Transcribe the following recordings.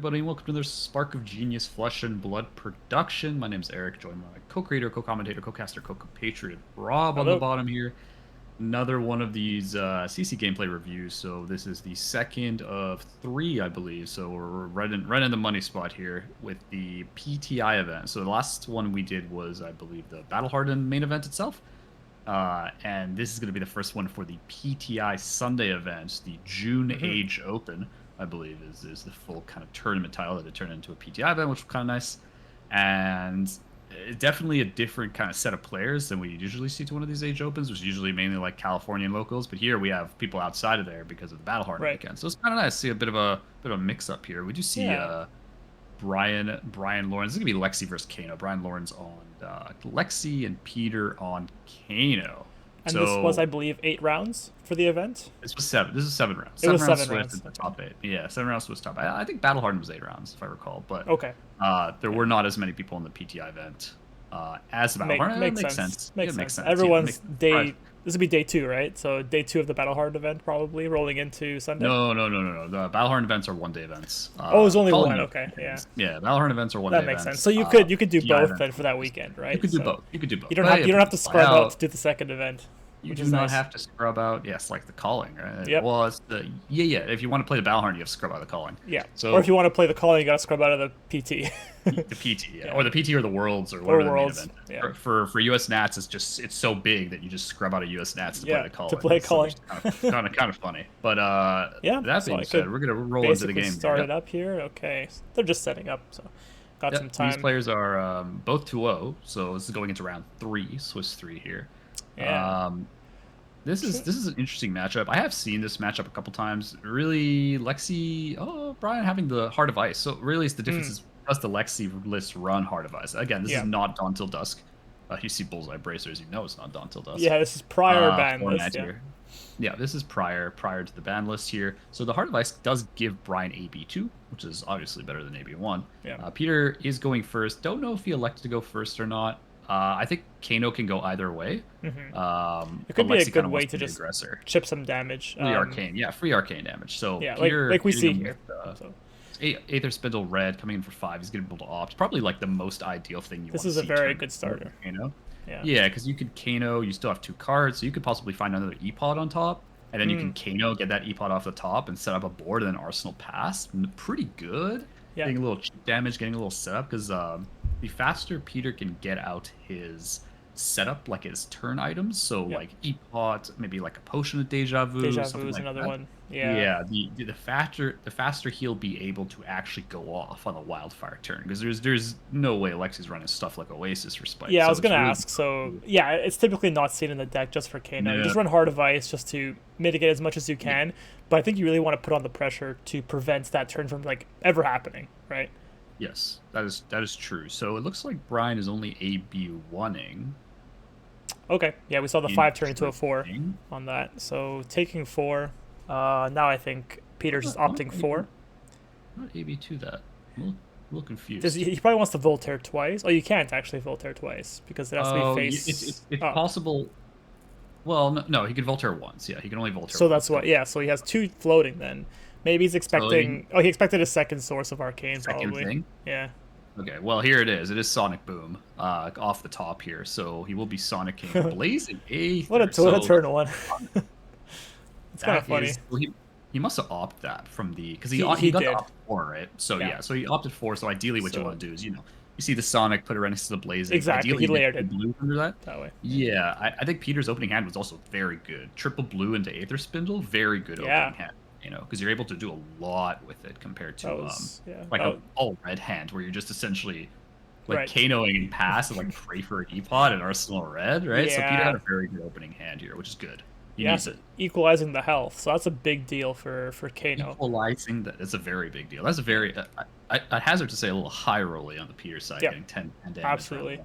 everybody, and welcome to the Spark of Genius Flesh and Blood production. My name's Eric, joined by my co-creator, co-commentator, co-caster, co-compatriot Rob on the Hello. bottom here. Another one of these CC gameplay reviews. So this is the second of 3, I believe. So we're right in the money spot here with the PTI event. So the last one we did was, I believe, the Battle Hardened main event itself. And this is going to be the first one for the PTI Sunday event, the June Age Open, I believe, is the full kind of tournament title that it turned into a PTI event, which was kind of nice. And definitely a different kind of set of players than we usually see to one of these Age Opens, which is usually mainly like Californian locals. But here we have people outside of there because of the Battle Hardened weekend. So it's kind of nice to see a bit of a mix up here. We do see Brian Lawrence. This is gonna be Lexi versus Kano. Brian Lawrence on Lexi and Peter on Kano. And so, this was, I believe, 8 rounds for the event. This was 7. This is 7 rounds. It was 7 rounds. The top 8. Yeah, 7 rounds was top 8. I think Battle Hardened was 8 rounds, if I recall. But okay. There were not as many people in the PTI event as the Battle Hardened. Makes sense. Makes sense. Everyone's day. This would be day 2, right? So day 2 of the Battle Hardened event, probably rolling into Sunday. No. The Battle Hardened events are 1-day events. Oh, it was only one. Okay, yeah. Yeah, Battle Hardened events are 1-day events. That makes sense. So you could do both then for that weekend, right? You could do both. You don't have to scrub out to do the second event. You do not have to scrub out. Yes, like the calling, right? Yep. Well, it's the If you want to play the Battle Hardened, you have to scrub out the calling. Yeah. So, or if you want to play the calling, you got to scrub out of the PT. The PT, yeah. Or the PT or the Worlds or whatever. Or Worlds. Yeah. For US Nats, it's so big that you just scrub out of US Nats to play the calling. To play calling. So kind of funny. But that being said, we're gonna roll into the game. Start it up here. Okay, they're just setting up, so got some time. These players are both 2-0, so this is going into round 3, Swiss 3 here. Yeah. This is an interesting matchup. I have seen this matchup a couple times. Really, Lexi, Brian having the Heart of Ice. So really, it's the difference is does the Lexi list run Heart of Ice? Again, this is not Dawn Till Dusk. You see Bullseye Bracers, you know it's not Dawn Till Dusk. Yeah, this is prior ban list. Yeah, this is prior to the ban list here. So the Heart of Ice does give Brian AB2, which is obviously better than AB1. Yeah. Peter is going first. Don't know if he elected to go first or not. I think Kano can go either way. It could be a good way to just aggressor. Chip some damage. Free arcane, free arcane damage. So yeah, Peter, like we see here. Aether Spindle red coming in for 5. He's gonna be able to opt. Probably like the most ideal thing you want to see. This is a very good starter. Yeah, because you could Kano. You still have 2 cards, so you could possibly find another E-Pod on top, and then you can Kano, get that E-Pod off the top, and set up a board and then Arsenal pass. Pretty good. Yeah. Getting a little chip damage, getting a little setup, because the faster Peter can get out his setup, like his turn items, so like E-Pot, maybe like a potion of Deja Vu. Deja Vu is another one. Yeah. The faster he'll be able to actually go off on a wildfire turn, because there's no way Lexi's running stuff like Oasis or Spike. Yeah, I was gonna ask. So yeah, it's typically not seen in the deck just for Kano. You just run Heart of Ice just to mitigate as much as you can, but I think you really want to put on the pressure to prevent that turn from like ever happening, right? Yes, that is true. So it looks like Brian is only AB1ing. Okay, yeah, we saw the 5 turn into a 4 on that. So taking 4. Now I think Peter's just opting 4. Not AB2 that. I'm a little confused. He probably wants to Voltaire twice. Oh, you can't actually Voltaire twice because it has to be face. It's possible. Well, no, he could Voltaire once. Yeah, he can only Voltaire. So that's what. Yeah, so he has 2 floating then. Maybe he's expecting. He expected a second source of arcane. Probably. Thing? Yeah. Okay, well here it is. It is Sonic Boom, off the top here. So he will be Sonic King, Blazing Aether. What a turn one. It's kind of funny. He must have opted that from the because he got the opt 4, right? So so he opted 4. So ideally, what you want to do is you see the Sonic, put it right next to the Blazing. Exactly, ideally, he layered it blue under that way. Yeah, I think Peter's opening hand was also very good. Triple blue into Aether Spindle, very good opening hand. Because you're able to do a lot with it compared to an all red hand where you're just essentially like Kanoing and pass and like pray for an E-Pod and Arsenal red, right? So Peter had a very good opening hand here, which is good. He needs it. Equalizing the health, so that's a big deal for Kano. Equalizing that is a very big deal. That's a very I hazard to say a little high rolly on the Peter side, getting 10 damage. Absolutely.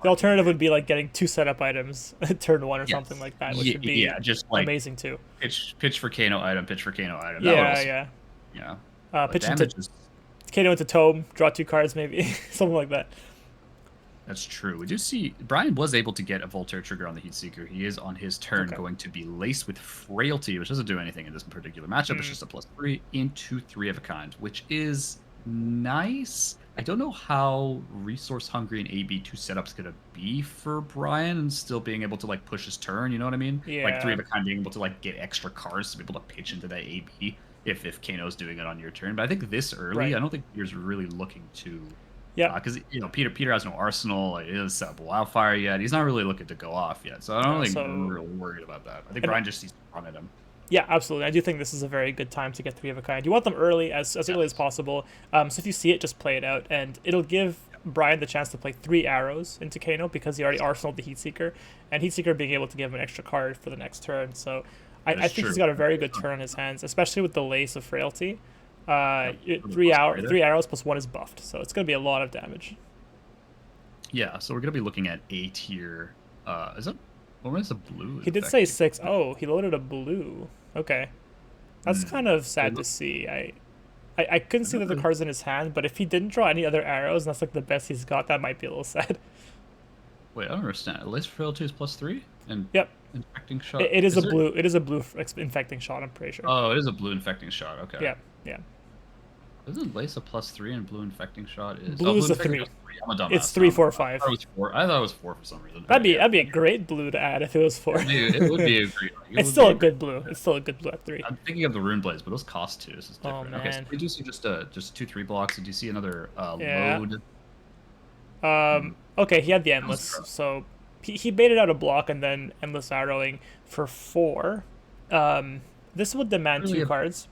The alternative would be like getting 2 setup items turn 1 or something like that, which would be just like amazing too. Pitch for Kano item, pitch for Kano item. Yeah. Pitch into Kano into Tome, draw 2 cards maybe, something like that. That's true. We do see Brian was able to get a Voltaire trigger on the Heatseeker. He is on his turn going to be laced with Frailty, which doesn't do anything in this particular matchup. It's just a +3 into 3 of a kind, which is nice. I don't know how resource hungry an AB2 setup's gonna be for Brian and still being able to like push his turn, you know what I mean? Like three Yeah. of a kind being able to like get extra cards to be able to pitch into that AB if Kano's doing it on your turn. But I think this early, Right. I don't think Peter's really looking to Yep. because Peter has no arsenal, like, he doesn't set up wildfire yet. He's not really looking to go off yet. So I don't No. think we're So real worried about that. I think and Brian just needs to run at him. yeah, absolutely. I do think this is a very good time to get three of a kind. You want them early, as early as Yes. possible. So if you see it, just play it out, and it'll give Brian the chance to play 3 arrows into Kano because he already arsenaled the Heatseeker, and Heatseeker being able to give him an extra card for the next turn. So That I is think he's true. got a very good turn on his hands, especially with the Lace of Frailty. Yep. Three arrows plus one is buffed, so it's gonna be a lot of damage. Yeah, so we're gonna be looking at A tier. Is it? What is a blue? He did say 6. Oh, he loaded a blue. Okay, that's kind of sad to see. I couldn't see the other cards in his hand, but if he didn't draw any other arrows, and that's like the best he's got, that might be a little sad. Wait, I don't understand. Lace frailty is +3 and Yep, infecting shot. it is a blue. It is a blue infecting shot. I'm pretty sure. Oh, it is a blue infecting shot. Okay. Yeah, yeah. Isn't Lace a +3 and blue infecting shot is? Blue is a infecting 3. shot's 3. I'm a dumbass. It's 3, 4, 5. I thought it was 4. I thought it was 4 for some reason. That'd be a great blue to add if it was 4. It would be a great. It's still a good blue. It's still a good blue at 3. I'm thinking of the rune blades, but those cost 2. This is Oh, different. Okay, so man. we do see just 2/3 blocks. Did you see another Yeah. load? Okay, he had the endless, so he baited out a block and then endless arrowing for 4. This would demand Really 2 cards.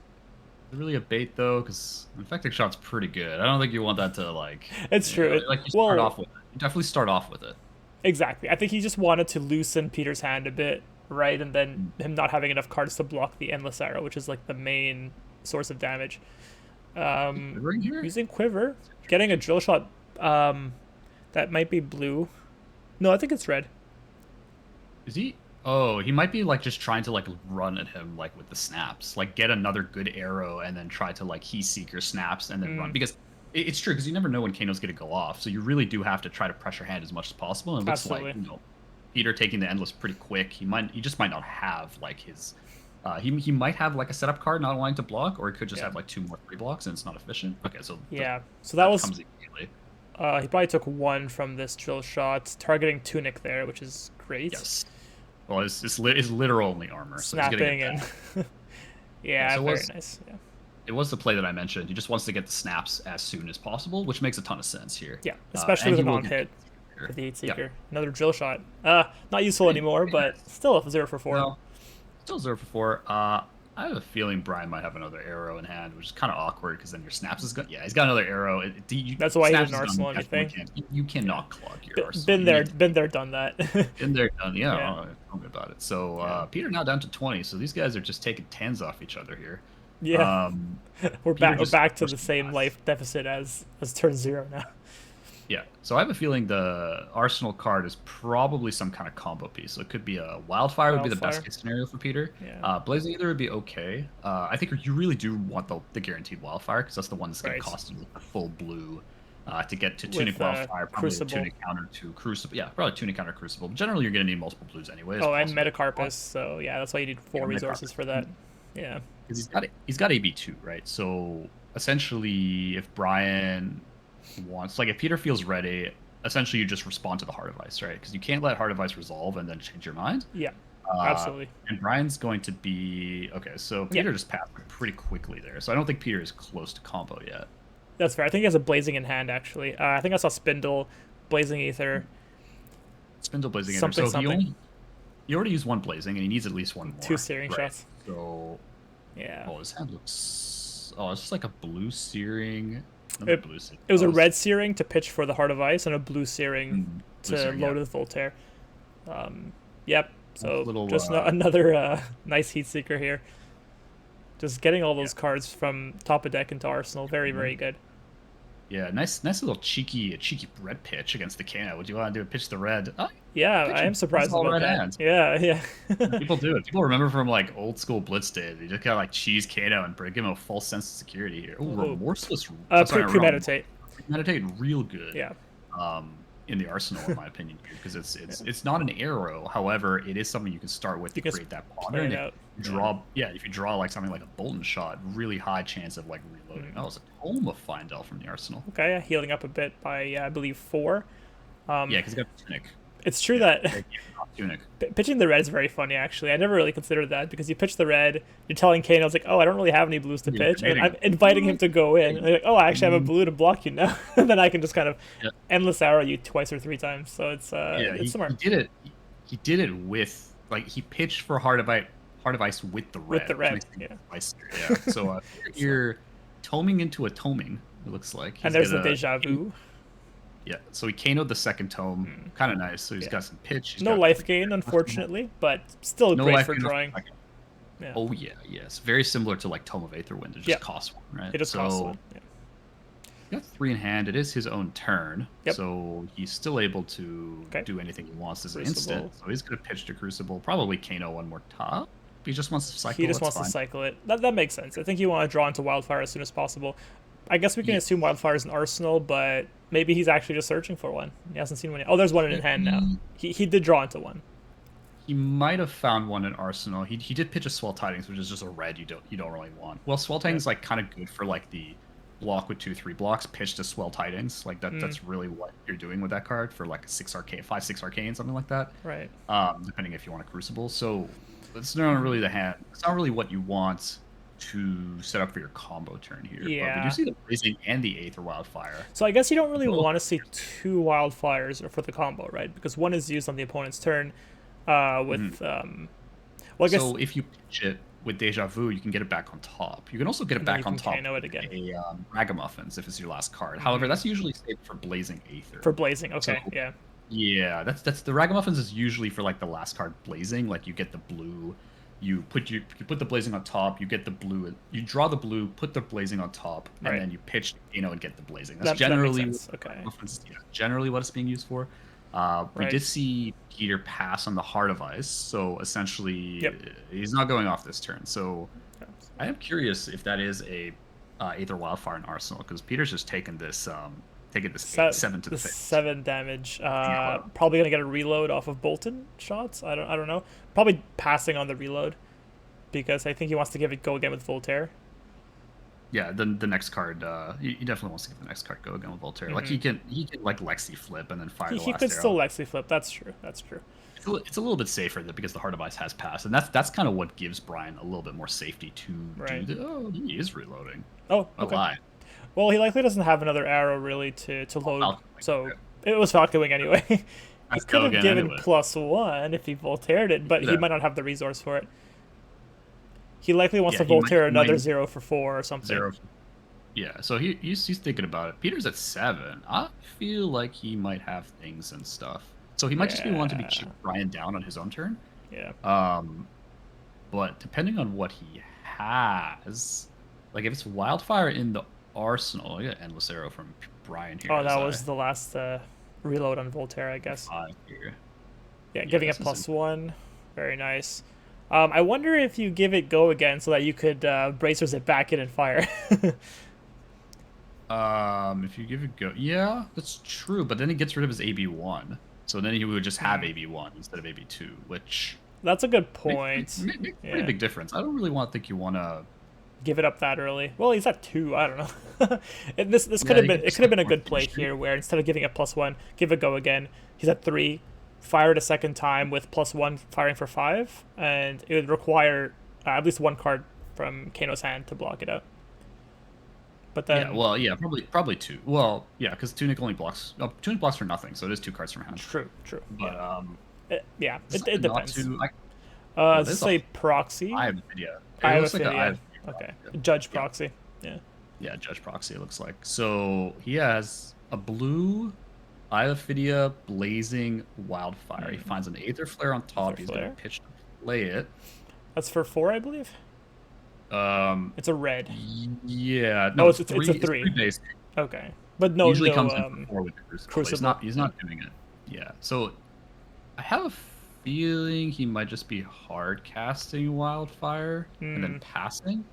Really a bait though, because infecting shot's pretty good. I don't think you want that to like. It's true. Like you start off with it. You definitely start off with it. Exactly. I think he just wanted to loosen Peter's hand a bit, right? And then him not having enough cards to block the endless arrow, which is like the main source of damage. Here? Using quiver, getting a drill shot. That might be blue. No, I think it's red. Is he? Oh, he might be like just trying to like run at him like with the snaps, like get another good arrow and then try to like Heatseeker snaps and then run because it's true because you never know when Kano's gonna go off, so you really do have to try to pressure hand as much as possible. And it looks Absolutely. like Peter taking the endless pretty quick. He just might not have like his. He might have like a setup card not wanting to block, or he could just have like 2 more 3 blocks and it's not efficient. Okay, so Yeah. So that was. comes immediately. He probably took 1 from this drill shot, targeting Tunic there, which is great. Yes. Well, it's literal only armor. So he's Snapping gonna and. get Yeah, so very nice. Yeah. it was the play that I mentioned. He just wants to get the snaps as soon as possible, which makes a ton of sense here. Yeah, especially and with a he will non-hit get for the Heatseeker. Yeah. Another drill shot. Not useful anymore, but still a 0 for 4. No, still 0 for 4. I have a feeling Brian might have another arrow in hand, which is kind of awkward because then your snaps is good. Yeah, he's got another arrow. That's why he snaps did an is done, arsenal, you think? You cannot clog your arsenal. Been there, done that. Been there, done. Yeah, Yeah. tell me about it. So Peter now down to 20. So these guys are just taking 10s off each other here. Yeah, we're Peter back to just the same lost. life deficit as turn 0 now. Yeah, so I have a feeling the Arsenal card is probably some kind of combo piece. So it could be a Wildfire would be the best Wildfire. case scenario for Peter. Yeah. Blazing Ether would be okay. I think you really do want the guaranteed Wildfire because that's the one that's going Right. to cost you a full blue to get to With, Tunic Wildfire, probably Crucible. a Tunic counter to Crucible. Yeah, probably Tunic counter Crucible. Generally, you're going to need multiple blues anyway. Oh, and Metacarpus. So yeah, that's why you need 4 Yeah, resources Metacarpus. for that. Yeah. Because he's got AB2, right? So essentially, if Brian wants, like, if Peter feels ready, essentially you just respond to the Heart of Ice, right? Because you can't let Heart of Ice resolve and then change your mind. Yeah. Absolutely. And Brian's going to be okay. So Peter just passed pretty quickly there. So I don't think Peter is close to combo yet. That's fair. I think he has a Blazing in hand, actually. I think I saw Spindle, Blazing Ether. Spindle blazing. Something, So something. he already used 1 blazing, and he needs at least 1 more. 2 searing right? shots. So Yeah. his hand looks. Oh, it's just like a blue searing. It Blue searing. was a red searing to pitch for the Heart of Ice and a blue searing Blue to searing, load yeah. with Voltaire. Yep. So Little, just another nice Heatseeker here. Just getting all those cards from top of deck into Arsenal. Very, very good. Yeah, nice little cheeky red pitch against the Kano. Would you want to do a pitch the red? Oh, Yeah, pitch I am surprised all about red that. hands. Yeah, yeah. People do it. People remember from like old school Blitz days. You just gotta like cheese Kano and give him a false sense of security here. Ooh, Ooh. remorseless. Premeditate. Premeditate, real good. Yeah. in the arsenal, in my opinion, because it's not an arrow. However, it is something you can start with to create that play pattern. it out. If you draw like something like a Bolton shot, really high chance of like reloading. That was a tome of Findel from the arsenal. Okay, yeah, healing up a bit by I believe 4. Yeah, because he got Tunic. It's true that Tunic. Pitching the red is very funny, actually. I never really considered that, because you pitch the red, you're telling Kano, like, oh, I don't really have any blues to pitch, and I'm inviting him to go in. And like, oh, I actually have a blue to block you now. And then I can just kind of endless arrow you twice or 3 times. So it's smart. He did it with, like, he pitched for Heart of Ice with the red. With the red, yeah. So you're toming into a toming, it looks like. And there's the deja vu. Yeah, so he Kano'd the second tome. Kind of nice. So he's got some pitch. No life gain, unfortunately, but still great for drawing. Yeah. Oh, yeah, yes. Very similar to, like, Tome of Aetherwind. It just costs 1, right? It just costs 1, yeah. He got 3 in hand. It is his own turn. So he's still able to do anything he wants as an instant. So he's going to pitch to Crucible. Probably Kano one more top. He just wants to cycle it. He just wants to cycle it. That makes sense. I think you want to draw into Wildfire as soon as possible. I guess we can assume Wildfire is an arsenal, but maybe he's actually just searching for one. He hasn't seen one yet. Oh, there's one in hand now. He did draw into one. He might have found one in arsenal. He did pitch a Swell Tidings, which is just a red you don't really want. Well, Swell Tidings is like kind of good for like the block with 2/3 blocks. Pitch to Swell Tidings, like that's really what you're doing with that card for like a 6 arcane, something like that. Right. Depending if you want a Crucible. So it's not really the hand. It's not really what you want to set up for your combo turn here. Yeah. But we do see the Blazing and the Aether Wildfire. So I guess you don't really want to see 2 Wildfires for the combo, right? Because one is used on the opponent's turn with... well, I guess... So if you pitch it with Deja Vu, you can get it back on top. You can also get it back on top Kano it again. A Ragamuffins if it's your last card. However, that's usually saved for Blazing Aether. For Blazing, okay, so, yeah. Yeah, that's the Ragamuffins is usually for like the last card Blazing. Like you get the blue... You put the Blazing on top, you get the blue, you draw the blue, put the Blazing on top, and then you pitch and get the Blazing. That's generally generally what it's being used for. We did see Peter pass on the Heart of Ice, so essentially he's not going off this turn. So I am curious if that is a Aether Wildfire in Arsenal, because Peter's just taken this 7 to the face. 7 damage. Probably gonna get a reload off of Bolton shots. I don't know. Probably passing on the reload, because I think he wants to give it go again with Voltaire. Yeah, the next card. He definitely wants to get the next card go again with Voltaire. Like he can like Lexi flip and then fire the last arrow. He could still Lexi flip. That's true. It's a little bit safer because the Heart of Ice has passed, and that's kind of what gives Brian a little bit more safety to do the. Oh, he is reloading. Oh, okay. Well, he likely doesn't have another arrow really to load, so it was Falcon Wing anyway. He could have given +1 if he Voltaired it, but he might not have the resource for it. He likely wants to Voltaire another 0 for 4 or something. 0. Yeah, so he's thinking about it. Peter's at 7. I feel like he might have things and stuff. So he might just be wanting to be Brian down on his own turn. Yeah. But depending on what he has, like if it's Wildfire in the Arsenal, I got Endless Arrow from Brian here. Oh, that was the last reload on Voltaire, I guess. Yeah, giving it +1. Very nice. I wonder if you give it go again so that you could bracers it back in and fire. If you give it go, yeah, that's true. But then he gets rid of his AB1, so then he would just have AB1 instead of AB2, which that's a good point. Makes pretty big difference. I don't really think you want to give it up that early. Well, he's at 2. I don't know. This could have been it could have been a good play here, where instead of giving it +1, give it go again. He's at 3. Fire it a second time with +1 firing for 5, and it would require at least 1 card from Kano's hand to block it out. But then probably 2. Well, yeah, because Tunic only blocks. Tunic blocks for nothing, so it is 2 cards from hand. True. But it depends. Does it say proxy? I have a video. Okay, Judge proxy. Yeah, Judge proxy. It looks like. So he has a blue Eye of Ophidia, Blazing Wildfire. He finds an Aether Flare on top. He's going to pitch to play it. That's for 4, I believe. It's a red. Yeah. No, it's a 3. It's 3 basic. Okay, but no. Usually comes in for 4 with the Crucible. He's not doing it. Yeah. So I have a feeling he might just be hard casting Wildfire and then passing.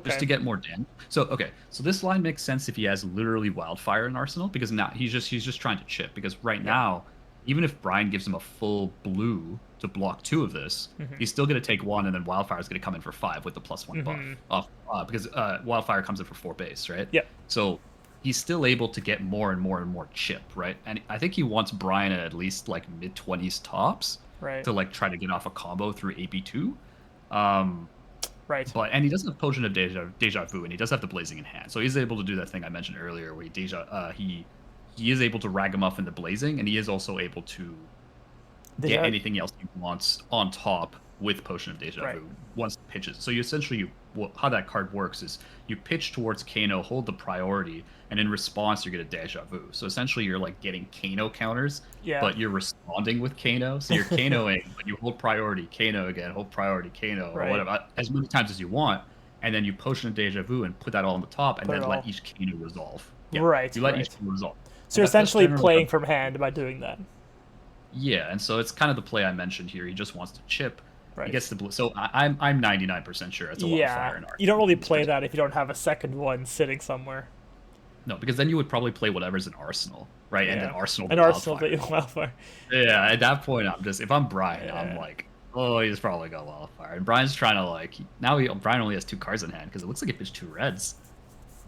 just Okay. to get more damage. So okay, so this line makes sense if he has literally wildfire in arsenal because now he's just trying to chip because right Yeah. now even if Brian gives him a full blue to block 2 of this, Mhm. he's still going to take 1 and then wildfire is going to come in for 5 with the +1 buff Mhm. off because wildfire comes in for 4 base, right? Yep. So he's still able to get more and more and more chip, right? And I think he wants Brian at least like mid 20s tops Right. to like try to get off a combo through AP2. Um, Right. and he does have Potion of Deja Vu, and he does have the Blazing in hand, so he's able to do that thing I mentioned earlier, where he is able to Ragamuffin the Blazing, and he is also able to get Deja. anything else he wants on top with Potion of Deja Right. Vu once it pitches. So you essentially, how that card works is you pitch towards Kano, hold the priority, and in response you get a Deja Vu. So essentially you're like getting Kano counters, Yeah. but you're responding with Kano. So you're Kanoing, but you hold priority, Kano again, hold priority, Kano, or Right. whatever, as many times as you want, and then you Potion of Deja Vu and put that all on the top, and Put it then let all. each Kano resolve. Yeah, Right. you let each Right. Kano resolve. So And you're that's essentially generally how. playing from hand by doing that. Yeah, and so it's kind of the play I mentioned here. He just wants to chip. He Right. gets the blue. So I'm 99% sure it's a Yeah. wildfire in our You don't really in this play that particular. if you don't have a second one sitting somewhere. No, because then you would probably play whatever's in Arsenal, right? And then Yeah. Arsenal the An Arsenal wildfire. that wildfire. Yeah, at that point I'm just if I'm Brian, I'm Yeah. like, oh, he's probably got wildfire. And Brian's trying to like Brian only has 2 cards in hand because it looks like he pitched 2 reds.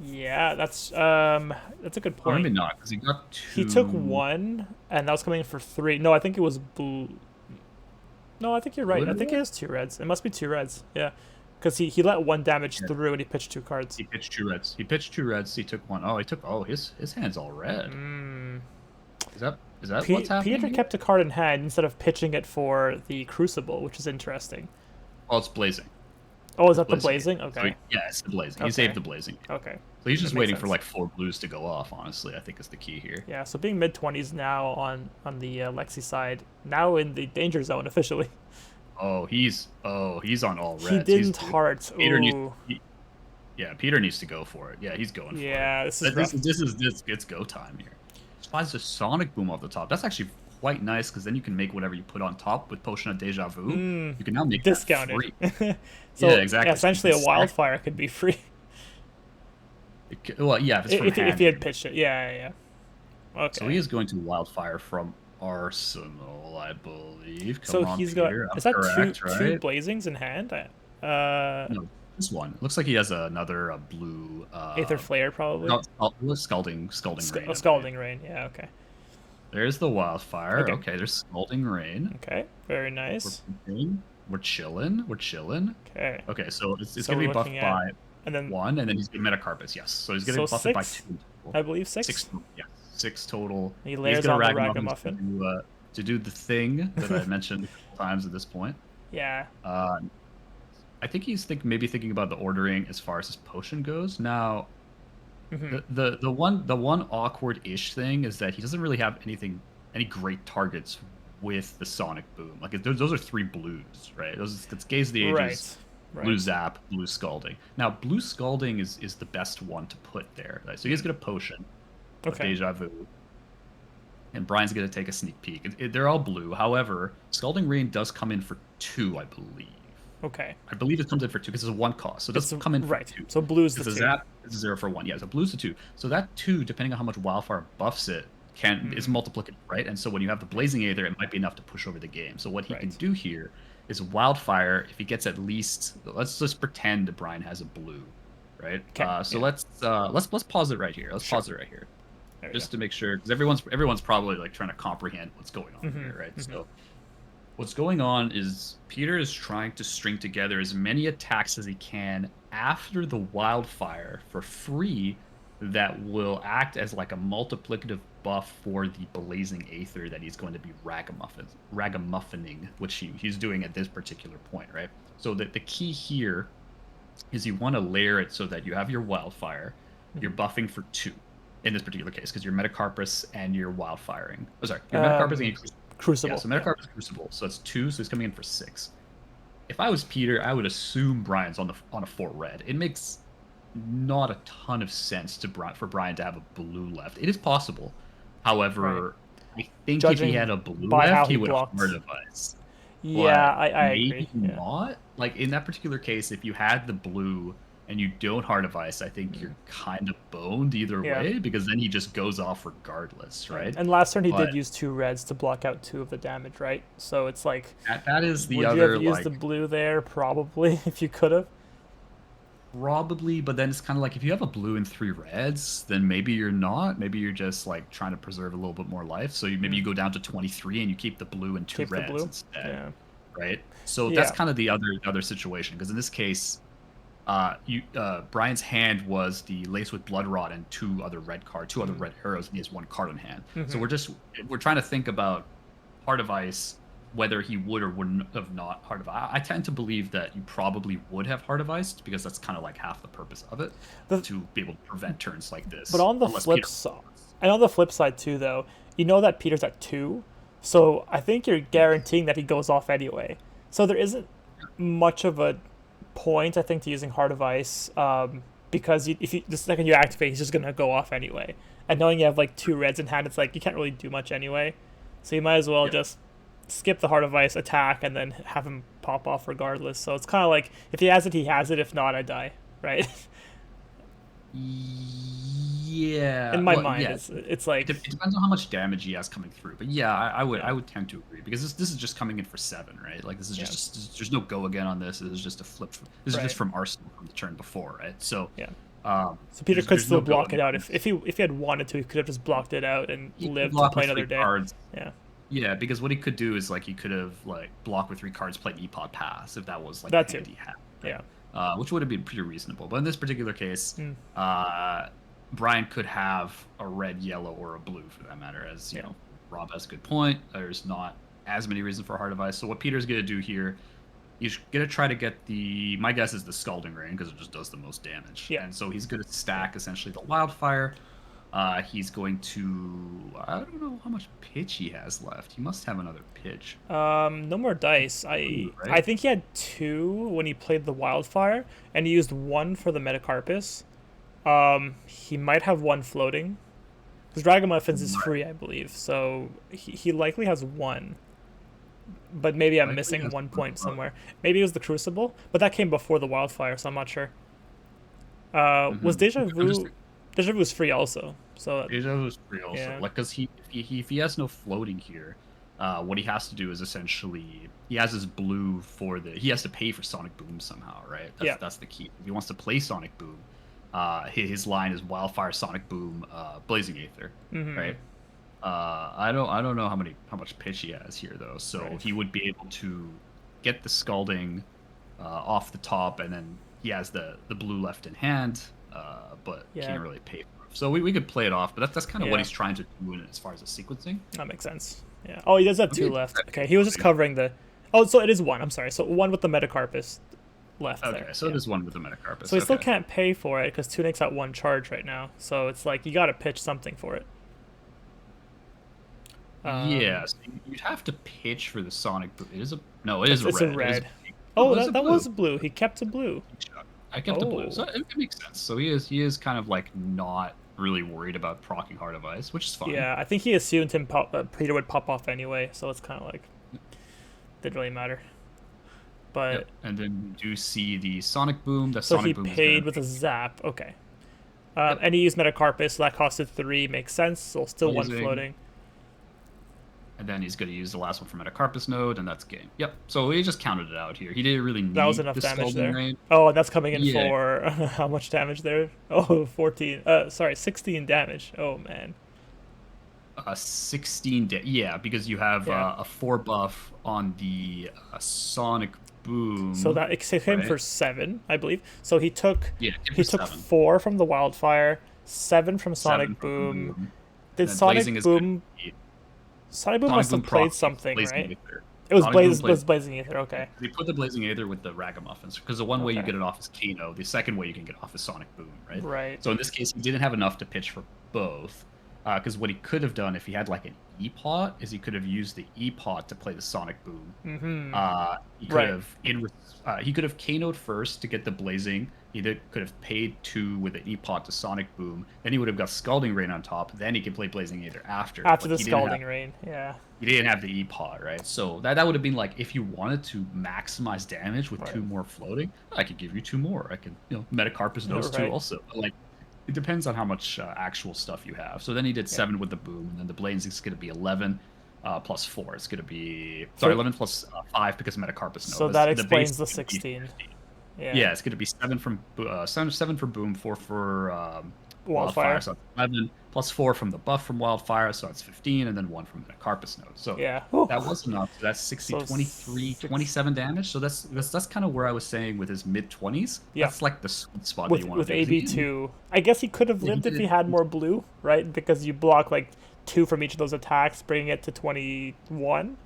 Yeah. That's a good Or point. maybe not because he got He took 2. one, and that was coming in for three. No, I think it was blue. No, I think you're right. I think it is two reds. It must be two reds. Yeah, because he let one damage Yeah, through and he pitched two cards. he pitched 2 reds. He pitched 2 reds. He took 1. Oh, he took. Oh, his hand's all red. Mm. Is that what's happening Peter here? kept a card in hand instead of pitching it for the Crucible, which is interesting. Oh, it's blazing. Oh, is It's that the blazing. blazing? So Okay. yeah, it's the blazing. He saved Okay. the blazing. Okay. So he's That just makes waiting for sense. like 4 blues to go off. Honestly, I think is the key here. Yeah. So being mid 20s now on the Lexi side, now in the danger zone officially. He's on all He reds. He's didn't heart. Peter needs. Ooh. Yeah, Peter needs to go for it. Yeah, he's going for it. Yeah. This is But This rough. is this is this it's go time here. Finds a sonic boom off the top. That's actually quite nice because then you can make whatever you put on top with Potion of Deja Vu. Mm. You can now make that Discounted. free. So Yeah, yeah, exactly. So you essentially can a stack wildfire could be free well, yeah, if it's from if hand. he had pitched it. Yeah, yeah, yeah. So he Okay. is going to wildfire from Arsenal, I believe. So Come on, he's got Peter. I'm is that correct, two right? blazings in hand? No, this one. Looks like he has another blue. Aether Flare probably. No, scalding rain. I believe. Scalding Rain. Yeah. Okay. There's the wildfire. Okay. Okay, there's scalding rain. Okay. Very We're nice. pumping. We're chilling. We're chilling. Okay. Okay, so it's So gonna we're be buffed looking by at and then 1, and then he's getting Metacarpus. Yes, so he's gonna so be buffed by six, 2. I believe 6 six. total. Yeah, 6 total. He He's layers gonna on the ragamuffins Ragamuffin. to do the thing that I mentioned a couple times at this point. Yeah. Uh, I think he's maybe thinking about the ordering as far as his potion goes. Now, Hmm. the one awkward-ish thing is that he doesn't really have any great targets with the sonic boom. Like those are 3 blues, right? It's Gaze of the Ages, Right. blue Right. zap, blue scalding. Now, blue scalding is the best one to put there. Right? So he's gonna potion of Okay. Deja Vu, and Brian's gonna take a sneak peek. They're all blue. However, scalding rain does come in for 2, I believe. Okay. I believe it comes in for 2 because it's a 1 cost, so it does It's come in for right. 2. So blue's the It's a two. zap. It's a 0 for 1. Yeah, so blue's a 2. So that 2, depending on how much wildfire buffs it, is Mm. multiplicative, right? And so when you have the blazing aether, it might be enough to push over the game. So what he can Right. do here is wildfire. If he gets at least, let's just pretend that Brian has a blue, right? Okay. So Yeah. let's pause it right here. Let's Sure. pause it right here, There we go. just to make sure, because everyone's probably like trying to comprehend what's going on Hmm. here, right? Hmm. So what's going on is Peter is trying to string together as many attacks as he can after the wildfire for free that will act as like a multiplicative buff for the blazing aether that he's going to be ragamuffining, which he's doing at this particular point, right? So the key here is you want to layer it so that you have your wildfire, you're buffing for 2 in this particular case because you're Metacarpus and you're wildfiring. Oh, sorry, you're Metacarpus and you're Crucible. yeah, so Metacarpus Crucible. So that's 2, so he's coming in for 6. If I was Peter, I would assume Brian's on a 4 red. It makes not a ton of sense for Brian to have a blue left. It is possible. However, I think if he Judging had a blue by how left, he he would blocked. hard device. Yeah, But I maybe agree. Yeah. not. Like in that particular case, if you had the blue and you don't Heart of Ice, I think you're kind of boned either Yeah. way, because then he just goes off regardless, Right. right? And last turn he But did use 2 reds to block out 2 of the damage, right? So it's like, that is the would you have other, used like, the blue there? Probably, if you could have. probably, but then it's kind of like if you have a blue and 3 reds, then maybe you're not. Maybe you're just like trying to preserve a little bit more life. So maybe you go down to 23 and you keep the blue and 2 Keep the reds blue. instead, Yeah. right? So that's Yeah. kind of the other situation, because in this case, Brian's hand was the Lace with Blood Rot and 2 other red arrows, and he has 1 card on hand. So we're trying to think about Heart of Ice, whether he would or wouldn't have not Heart of Ice. I tend to believe that you probably would have Heart of Ice, because that's kind of like half the purpose of it, to be able to prevent turns like this. But on the flip side, and on the flip side too, though, you know that Peter's at 2, so I think you're guaranteeing that he goes off anyway. So there isn't much of a point, I think, to using Heart of Ice, because if you the second you activate, he's just gonna go off anyway. And knowing you have like 2 reds in hand, it's like you can't really do much anyway. So you might as well just skip the Heart of Ice, attack, and then have him pop off regardless. So it's kind of like, if he has it, he has it. If not, I die, right? Yeah. In my mind, it's like, it depends on how much damage he has coming through. But yeah, I would tend to agree, because this is just coming in for 7, right? Like, this is just there's no go again on this. This is just a flip. This is just from Arsenal from the turn before, right? So yeah. So Peter could still block it out if he had wanted to. He could have just blocked it out and lived to play another day. Cards. Yeah. Yeah, because what he could do is, like, he could have like blocked with 3 cards, play Epod Pass, if that was like That's the it. hand he had. Right? Yeah. Which would have been pretty reasonable. But in this particular case, Brian could have a red, yellow, or a blue, for that matter. As you know, Rob has a good point. There's not as many reasons for Heart of Ice. So what Peter's gonna do here, he's gonna try to get the, my guess is the Scalding Rain, because it just does the most damage. Yeah. And so he's gonna stack essentially the Wildfire. He's going to, I don't know how much pitch he has left. He must have another pitch. No more dice. I think he had 2 when he played the Wildfire, and he used 1 for the Metacarpus. He might have 1 floating, because Ragamuffins is free, I believe. So he likely has 1. But maybe I'm missing 1 point somewhere. Maybe it was the Crucible, but that came before the Wildfire, so I'm not sure. Was Deja Vu? Deja Vu is free also. So Deja Vu is free also. Yeah. Like, because if he has no floating here, what he has to do is essentially, he has his blue for the, he has to pay for Sonic Boom somehow, right? That's the key. If he wants to play Sonic Boom, his line is Wildfire, Sonic Boom, Blazing Aether, right? I don't know how much pitch he has here though. So he would be able to get the Scalding off the top, and then he has the blue left in hand, but can't really pay for it. So we could play it off, but that's kind of what he's trying to do as far as the sequencing. That makes sense. Yeah. Oh, he does have 2 left. Okay, he was just covering the. Oh, so it is 1. I'm sorry. So 1 with the Metacarpus left there. Okay, so it is 1 with the Metacarpus. So he still can't pay for it, because Tunic's at 1 charge right now. So it's like, you got to pitch something for it. Yeah, so you'd have to pitch for the Sonic Boom. It is a red. It's a red. That was a blue. He kept a blue. I kept the blue, so it makes sense. So he is kind of like not really worried about proccing Heart of Ice, which is fine. Yeah, I think he assumed Peter would pop off anyway, so it's kind of like, didn't really matter. But and then you do see the Sonic Boom. So he paid with a zap. Okay. And he used Metacarpus, so that costed 3. Makes sense. So still 1 floating. And then he's going to use the last one for Metacarpus node, and that's game. Yep. So he just counted it out here. He didn't really need that was enough damage there. Rain. Oh, and that's coming in for how much damage there? Oh, 14. 16 damage. Oh man. 16. Yeah, because you have a 4 buff on the Sonic Boom. So that hit him for 7, I believe. So he took 7. 4 from the Wildfire, 7 from Sonic Boom. Did Sonic Boom? Sonic Boom must have played something, right? Aether. It was Blazing Aether, okay. They put the Blazing Aether with the Ragamuffins, because the one way you get it off is Kano, the second way you can get off is Sonic Boom, right? Right. So in this case, he didn't have enough to pitch for both. Because what he could have done if he had like an E-pot is he could have used the E-pot to play the Sonic Boom. Mm-hmm. He could Right. have he could have Kano'd first to get the blazing. He could have paid 2 with the E-pot to Sonic Boom. Then he would have got Scalding Rain on top. Then he could play Blazing Aether after. After But the he didn't have Scalding Rain, yeah. he didn't have the E-pot, right? So that would have been like if you wanted to maximize damage with Right. 2 more floating, I could give you 2 more. I could Metacarpus those 2 Right. also. But like it depends on how much actual stuff you have. So then he did 7 with the Boom, and then the Blazing is going to be 11 plus 4. It's going to be 11 plus 5 because Metacarpus. So that explains the 16. Yeah, it's going to be 7 from 7 for Boom, 4 for Wildfire. so that's 11 plus 4 from the buff from Wildfire, so that's 15, and then 1 from the Carpus node. So Yeah. that was enough. So that's 60, So 23, 27 damage. So that's kind of where I was saying with his mid 20s. Yeah. That's like the sweet spot with that you want with to do. AB2. I guess he could have Yeah, he lived if he did. had more blue, right? Because you block like 2 from each of those attacks, bringing it to 21.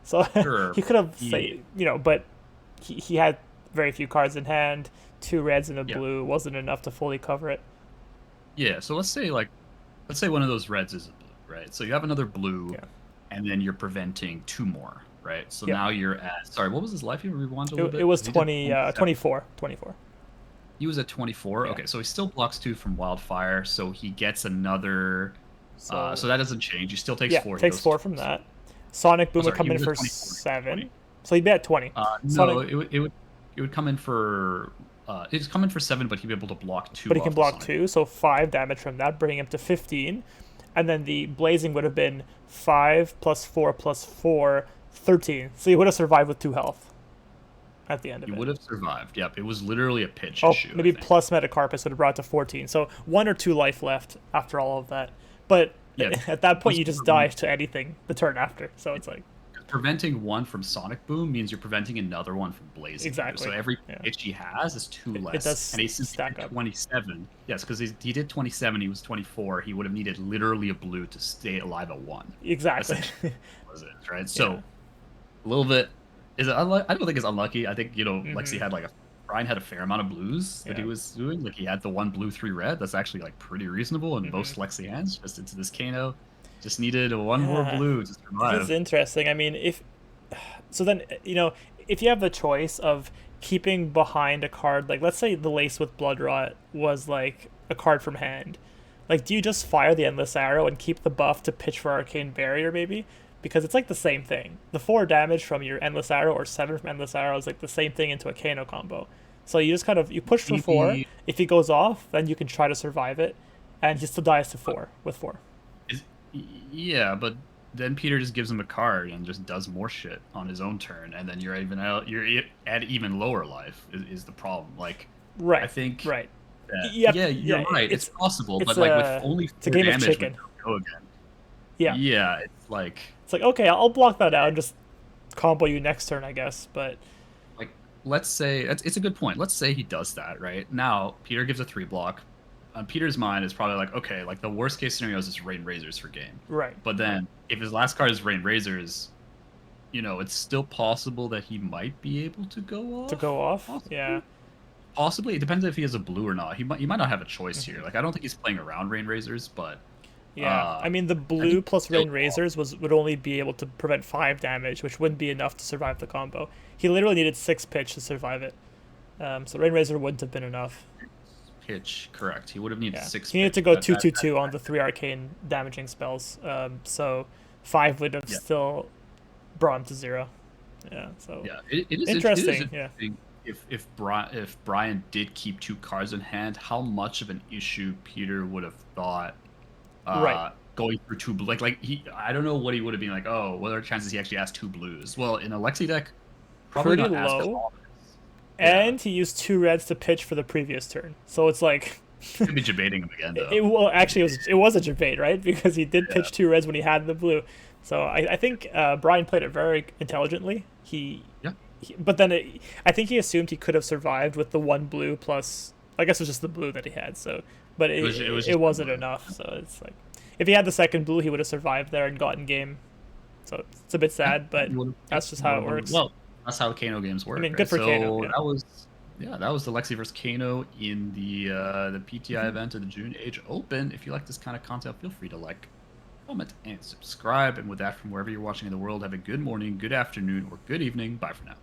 So Sure. he could have He- say, but he had very few cards in hand. 2 reds and a Yeah. blue wasn't enough to fully cover it. Yeah, so let's say one of those reds is a blue, right? So you have another blue, Yeah. and then you're preventing 2 more, right? So Yeah. now you're at what was his life? You rewind a little bit. It was He did 20, 27. 24. 24. He was at 24. Yeah. Okay, so he still blocks 2 from Wildfire, so he gets another. So that doesn't change. He still takes 4. He takes goes 4 to- from that. Sonic Boom would sorry, come he in was for at 24, 7. 20. So he'd be at 20. No, Sonic- it would come in for. It's coming for 7, but he'd be able to block 2. But he can off the block Sonic. 2, so 5 damage from that, bringing him to 15. And then the Blazing would have been 5 plus 4 plus 4, 13. So he would have survived with 2 health at the end of He it. would have survived. Yep, it was literally a pitch Oh, issue. I maybe think. plus Metacarpus would have brought it to 14. So 1 or 2 life left after all of that. But Yeah, at that point, plus you just 4 die to anything the turn after. So it's like, Preventing 1 from Sonic Boom means you're preventing another one from Blazing. Exactly, So every yeah. pitch he has is 2 less. does and he's stack up. 27. Yes, because he did 27. He was 24. He would have needed literally a blue to stay alive at 1. exactly. Essentially was it, right? So a little bit. Is it? I don't think it's unlucky. I think Lexi had Brian had a fair amount of blues that he Yeah. was doing. Like he had the 1 blue 3 red. That's actually pretty reasonable in most Lexi hands. Just into this Kano, just needed 1 more Yeah. blue to This survive. is interesting. I mean, if you have the choice of keeping behind a card, like let's say the Lace with Blood Rot was like a card from hand, like do you just fire the Endless Arrow and keep the buff to pitch for Arcane Barrier maybe? Because it's like the same thing. The 4 damage from your Endless Arrow or 7 from Endless Arrow is like the same thing into a Kano combo. So you just kind of you push for 4. Maybe- If he goes off, then you can try to survive it, and he still dies to 4 with 4. Yeah, but then Peter just gives him a card and just does more shit on his own turn, and then you're at even lower life is the problem. Like Right. I think Right. that, Yep, you're yeah, right. It's possible, it's but with a- only it's a 4 game of damage chicken. with Go again. Yeah. Yeah, it's like It's like, okay, I'll block that out and just combo you next turn, I guess. But let's say it's a good point. Let's say he does that, right? Now Peter gives a 3 block. On Peter's mind is probably like, okay, like the worst case scenario is just Rain Razors for game. right, But then if his last card is Rain Razors, it's still possible that he might be able to go off. Possibly. yeah, Possibly. It depends if he has a blue or not. He might not have a choice here. Like I don't think he's playing around Rain Razors, but yeah. I mean, the blue think plus he'll Rain Razors would only be able to prevent 5 damage, which wouldn't be enough to survive the combo. He literally needed 6 pitch to survive it. So Rain Razor wouldn't have been enough. pitch correct. He would have needed Yeah, 6. he needed to pitch. go That- 2/2/2 on the 3 arcane damaging spells. So 5 would have Yeah. still brought him to 0. Yeah. So Yeah, it is Interesting, It is yeah. interesting if Brian did keep 2 cards in hand, how much of an issue Peter would have thought. Right. Going through 2 I don't know what he would have been like. Oh, what are the chances he actually has 2 blues? Well, in a Lexi deck, probably Pretty not as low. common. And he used 2 reds to pitch for the previous turn. So it's like Could be debating him again though. it was a debate, right? Because he did pitch 2 reds when he had the blue. So I think Brian played it very intelligently. But then I think he assumed he could have survived with the 1 blue plus. I guess it was just the blue that he had. So, but It was just it wasn't blue. enough. So it's like if he had the second blue, he would have survived there and gotten game. So it's a bit sad, but that's just how it works. Well, that's how Kano games work. I mean, right? good for so Kano, yeah. Yeah, that was the Lexi versus Kano in the PTI event of the June Age Open. If you like this kind of content, feel free to like, comment, and subscribe. And with that, from wherever you're watching in the world, have a good morning, good afternoon, or good evening. Bye for now.